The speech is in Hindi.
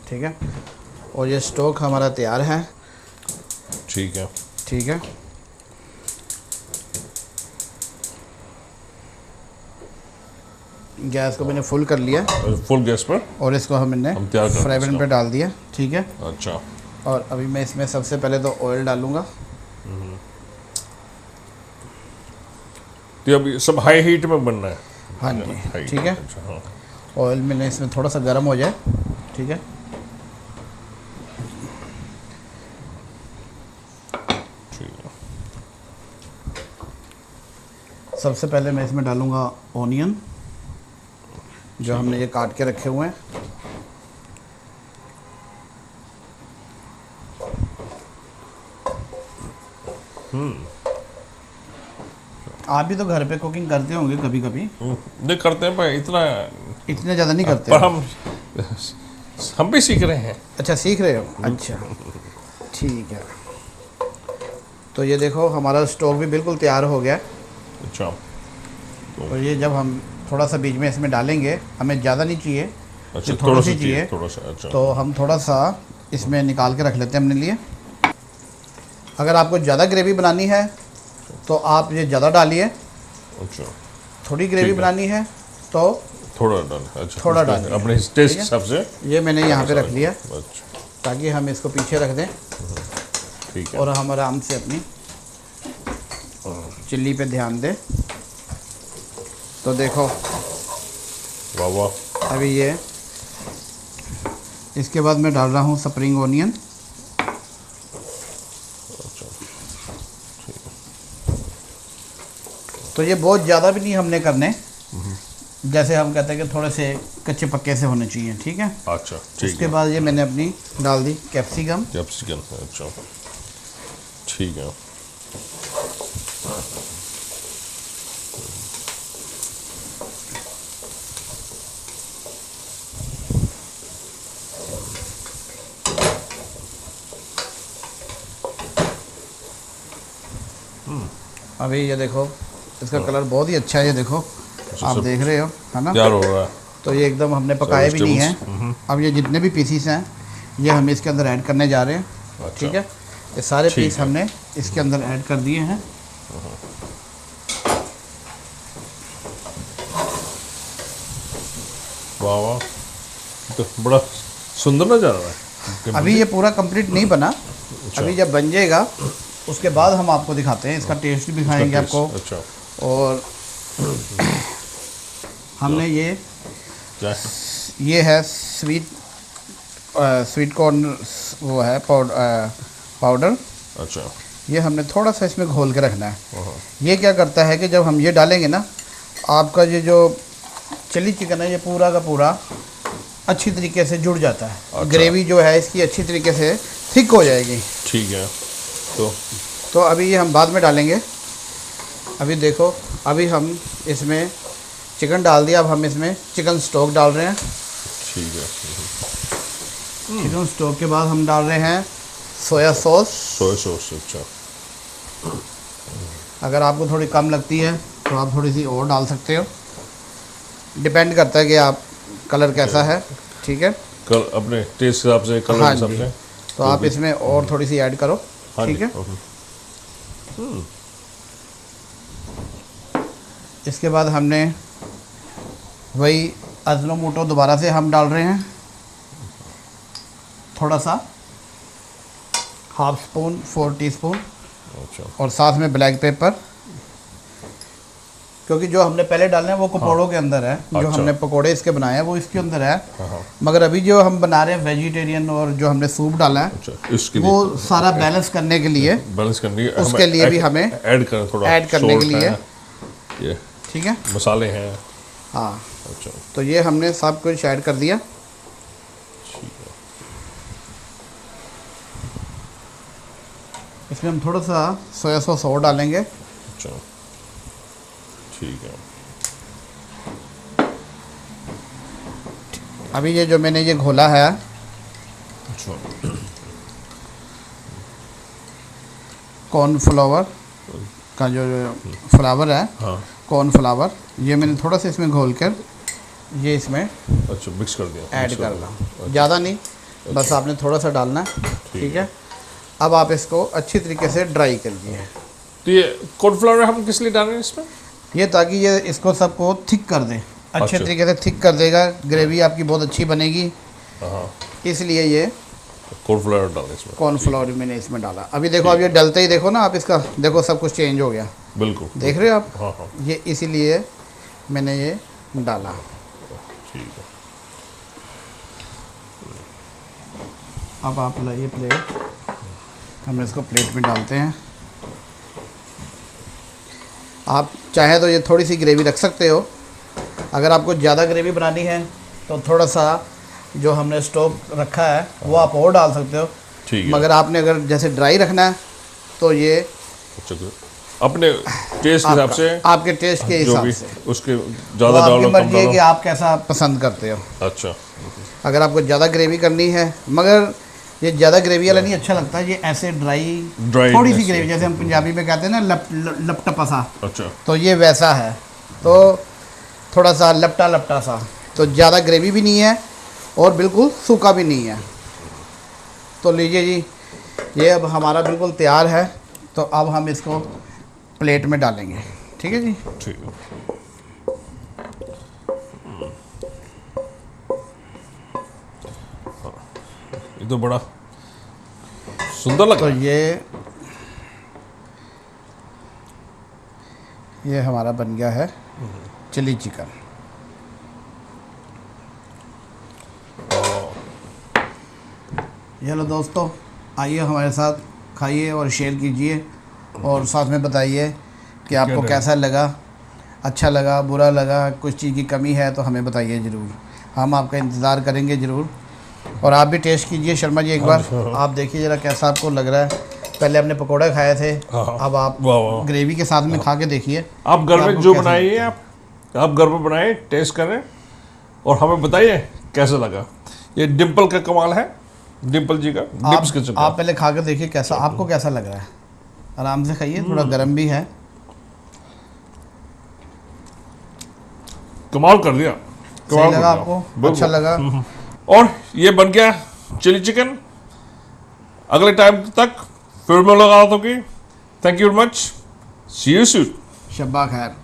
ठीक है। और ये स्टोक हमारा तैयार है। ठीक है। ठीक है। गैस को मैंने फुल कर लिया, फुल गैस पर, और इसको हमने तैयार कर फ्राई पैन पे डाल दिया। ठीक है। अच्छा। और अभी मैं इसमें सबसे पहले तो ऑयल डालूंगा। तो अभी सब हाई हीट में बनना है? हाँ जी, हाई, ठीक है। अच्छा, हाँ। ऑयल मैंने इसमें थोड़ा सा गर्म हो जाए। ठीक है। ठीक है। सबसे पहले मैं इसमें डालूंगा ऑनियन, जो हमने ये काट के रखे हुए हैं। आप भी तो घर पे कुकिंग करते होंगे कभी कभी? नहीं करते हैं पर इतने ज़्यादा नहीं करते पर हम भी सीख रहे हैं। अच्छा, सीख रहे हो? अच्छा, ठीक है। तो ये देखो हमारा स्टोक भी बिल्कुल तैयार हो गया। अच्छा। तो ये जब हम थोड़ा सा बीच में इसमें डालेंगे, हमें ज़्यादा नहीं चाहिए, अच्छा, थोड़ा सी चाहिए, थोड़ा सा। अच्छा। तो हम थोड़ा सा इसमें निकाल के रख लेते हैं अपने लिए। अगर आपको ज़्यादा ग्रेवी बनानी है तो आप ये ज़्यादा डालिए। अच्छा। थोड़ी ग्रेवी बनानी है तो थोड़ा डाल। अच्छा, थोड़ा डालिए अपने टेस्ट हिसाब से। ये मैंने यहाँ पे रख लिया, अच्छा, ताकि हम इसको पीछे रख दें ठीक है। और हम आराम से अपनी चिल्ली पे ध्यान दें। तो देखो, वाह वाह। अभी ये इसके बाद मैं डाल रहा हूँ स्प्रिंग ओनियन। तो ये बहुत ज़्यादा भी नहीं हमने करने, जैसे हम कहते हैं कि थोड़े से कच्चे पक्के से होने चाहिए। ठीक है। अच्छा, ठीक उसके है। बाद ये मैंने अपनी डाल दी कैप्सिकम। कैप्सिकम, अच्छा, ठीक है। अभी ये देखो इसका कलर बहुत ही अच्छा है, ये देखो आप देख रहे हो, है ना? तैयार हो रहा है। तो ये एकदम हमने पकाए भी नहीं है। अब ये जितने भी पीसीस हैं ये हम इसके अंदर ऐड करने जा रहे हैं। अच्छा। ठीक है। ये सारे ठीक पीस है। हमने इसके अंदर ऐड कर दिए हैं। वाह वाह, तो बड़ा सुंदर नज़र आ रहा है। अभी ये पूरा कंप्लीट नहीं बना। अच्छा। अभी जब बन जाएगा उसके बाद हम आपको दिखाते हैं, इसका टेस्ट भी दिखाएंगे आपको। अच्छा। और हमने ये क्या है? ये है स्वीट कॉर्न, वो है पाउडर। अच्छा। ये हमने थोड़ा सा इसमें घोल के रखना है। हाँ। ये क्या करता है कि जब हम ये डालेंगे ना, आपका ये जो चिली चिकन है ये पूरा का पूरा अच्छी तरीके से जुड़ जाता है। अच्छा। ग्रेवी जो है इसकी अच्छी तरीके से थिक हो जाएगी। ठीक है। तो अभी ये हम बाद में डालेंगे। अभी देखो, अभी हम इसमें चिकन डाल दिया, अब हम इसमें चिकन स्टॉक डाल रहे हैं। ठीक है। चिकन स्टॉक के बाद हम डाल रहे हैं सोया सॉस। सोया सॉस, अच्छा। अगर आपको थोड़ी कम लगती है तो आप थोड़ी सी और डाल सकते हो, डिपेंड करता है कि आप कलर कैसा है। ठीक है। अपने टेस्ट हिसाब से, कलर हाँ हिसाब जी, से। तो आप इसमें और थोड़ी सी ऐड करो। हाँ ठीक जी, है। इसके बाद हमने वही अजनोमोटो दोबारा से हम डाल रहे हैं, थोड़ा सा, हाफ स्पून, 4 टीस्पून। अच्छा। और साथ में ब्लैक पेपर, क्योंकि जो हमने पहले डालना है वो पकौड़ों के अंदर है। जो अच्छा। हमने पकौड़े इसके बनाए हैं वो इसके अंदर है। हाँ। मगर अभी जो हम बना रहे हैं वेजिटेरियन, और जो हमने सूप डाला है, अच्छा, इसके वो लिए सारा बैलेंस करने के लिए, बैलेंस करने के उसके लिए भी हमें ऐड करना, थोड़ा ऐड करने के salt लिए। है, ये ठीक है। मसाले हैं। हाँ, अच्छा, तो ये हमने सब कुछ ऐड कर दिया। ठीक है। इसमें हम थोड़ा सा सोया सॉस और डालेंगे। अच्छा, ठीक है। अभी ये जो मैंने ये घोला है, अच्छा, कॉर्नफ्लावर का जो फ्लावर है, हाँ। कॉर्नफ्लावर, ये मैंने थोड़ा सा इसमें घोल कर ये इसमें अच्छा, मिक्स कर दिया, ऐड मिक्स कर दिया। रहा, ज़्यादा नहीं, बस आपने थोड़ा सा डालना है, ठीक है। अब आप इसको अच्छी तरीके से ड्राई करिए। तो ये कॉर्नफ्लावर हम किस लिए डाल रहे हैं इसमें? ये ताकि ये इसको सबको थिक कर दे, अच्छे अच्छा। तरीके से थिक कर देगा, ग्रेवी आपकी बहुत अच्छी बनेगी, हाँ, इसलिए ये कॉर्नफ्लावर डालें इसमें। कॉर्नफ्लोर मैंने इसमें डाला। अभी देखो, अब ये डलते ही देखो ना आप, इसका देखो सब कुछ चेंज हो गया, बिल्कुल, देख रहे हो आप? हाँ हाँ, ये इसीलिए मैंने ये डाला। ठीक है। अब आप लाइए प्लेट, हम इसको प्लेट में डालते हैं। आप चाहे तो ये थोड़ी सी ग्रेवी रख सकते हो, अगर आपको ज़्यादा ग्रेवी बनानी है तो थोड़ा सा जो हमने स्टॉक रखा है वो आप और डाल सकते हो। ठीक है। मगर आपने अगर जैसे ड्राई रखना है तो ये अच्छा, अपने टेस्ट के हिसाब से, आपके टेस्ट के जो हिसाब भी से उसके वो ज़्यादा आपकी डालो, कम मर्जी है कि डालो। आप कैसा पसंद करते हो। अच्छा, अगर आपको ज़्यादा ग्रेवी करनी है, मगर ये ज़्यादा ग्रेवी वाला नहीं अच्छा लगता, ये ऐसे ड्राई थोड़ी सी ग्रेवी, जैसे हम पंजाबी में कहते हैं ना लपटपा सा, अच्छा, तो ये वैसा है, तो थोड़ा सा लपटा लपटा सा, तो ज़्यादा ग्रेवी भी नहीं है और बिल्कुल सूखा भी नहीं है। तो लीजिए जी, ये अब हमारा बिल्कुल तैयार है। तो अब हम इसको प्लेट में डालेंगे, ठीक है जी। ठीक है। ये तो बड़ा सुंदर लग तो रहा है। ये हमारा बन गया है चिली चिकन। चलो दोस्तों, आइए हमारे साथ खाइए और शेयर कीजिए, और साथ में बताइए कि आपको कैसा लगा, अच्छा लगा, बुरा लगा, कुछ चीज़ की कमी है तो हमें बताइए ज़रूर, हम आपका इंतज़ार करेंगे ज़रूर। और आप भी टेस्ट कीजिए शर्मा जी एक बार, आप देखिए ज़रा कैसा आपको लग रहा है। पहले हमने पकोड़े खाए थे, अब आप वाह। ग्रेवी के साथ में खा के देखिए। आप घर कि में आपको जो कैसा बनाइए, लगता आप घर में बनाइए, टेस्ट करें और हमें बताइए कैसा लगा। ये डिम्पल का कमाल है, डिम्पल जी का डिप्स किचन का। आप पहले खा के देखिए कैसा आपको कैसा लग रहा है। आराम से खाइए, थोड़ा गर्म भी है। कमाल कर दिया, सही कमाल कर लगा दिया। आपको? बिल्कुल। अच्छा लगा? और ये बन गया चिली चिकन। अगले टाइम तक फिर मुलाकात होगी। Thank you very much, see you soon. शब्बा खैर।